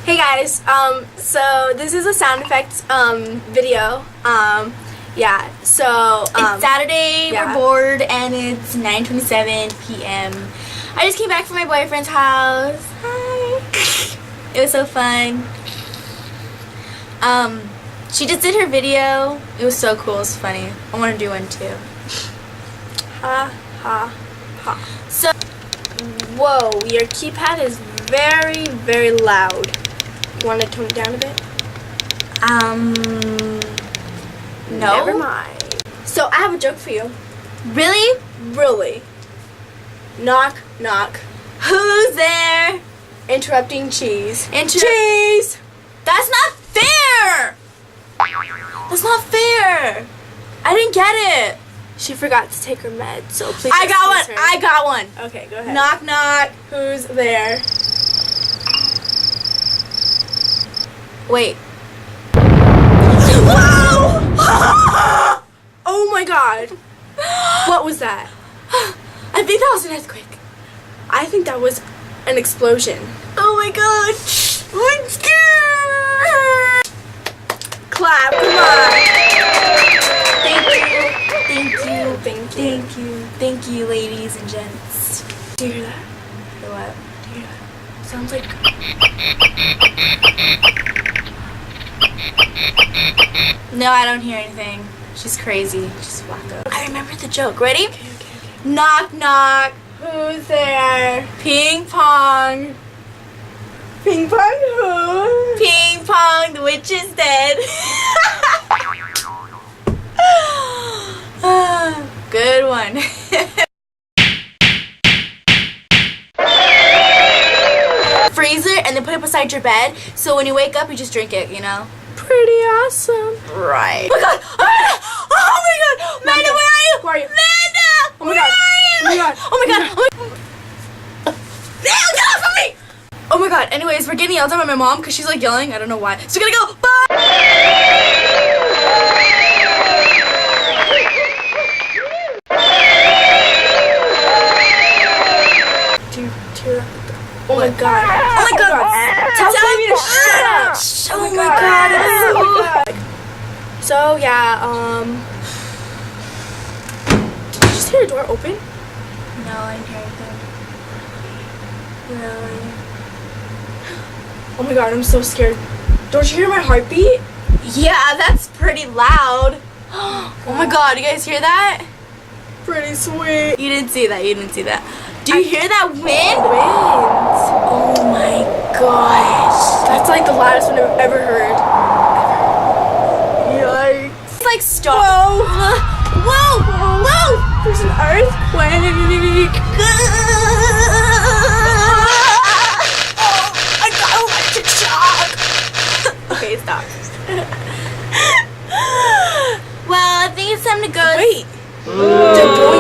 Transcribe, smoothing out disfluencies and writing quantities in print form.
Hey guys, so this is a sound effects video. Yeah, so It's Saturday, yeah. we're bored, and it's 9:27 p.m. I just came back from my boyfriend's house. Hi. It was so fun. She just did her video. It was so cool. It was funny. I want to do one too. Ha ha ha. So, Whoa, your keypad is very, very loud. You want to tone it down a bit? no. Never mind. So I have a joke for you. Really? Really. Knock, knock. Who's there? Interrupting cheese. Cheese! That's not fair! That's not fair! I didn't get it. She forgot to take her meds, so please I got one. excuse her. I got one. Okay, go ahead. Knock, knock. Who's there? Wait. Oh my god. What was that? I think that was an earthquake. I think that was an explosion. Oh my god. I'm scared. Clap, come on. Thank you. Thank you. Thank you. Thank you. Thank you, ladies and gents. Do you hear that? For what? Do you hear that? Sounds like... No, I don't hear anything. She's crazy. She's wacko. I remember the joke. Ready? Okay. Knock, knock. Who's there? Ping pong. Ping pong who? Ping pong. The witch is dead. Good one. Freezer and then put it beside your bed so when you wake up you just drink it, you know? Pretty awesome. Right. Oh my god! Oh my god! Amanda, where are you? Where are you? Amanda! Oh my Where god. are you? Oh my god. Oh my god! Oh my god! Get off of me! Oh my god, anyways, we're getting yelled at by my mom because she's like yelling. I don't know why. So we're gonna go. Bye! Oh my god. Oh my god! Tell me to shut up. Oh my god! Oh my god. So yeah, did you just hear a door open? No, I didn't hear anything. Really? Oh my god, I'm so scared. Don't you hear my heartbeat? Yeah, that's pretty loud. Oh my god, you guys hear that? Pretty sweet. You didn't see that, you didn't see that. Do you hear that wind? Winds. Oh my gosh. That's like the loudest one I've ever heard. Yikes. It's like stop. Whoa. Whoa! Whoa! There's an earthquake. I got electric shock. Okay, stop. Well, I think it's time to go. Wait. The boy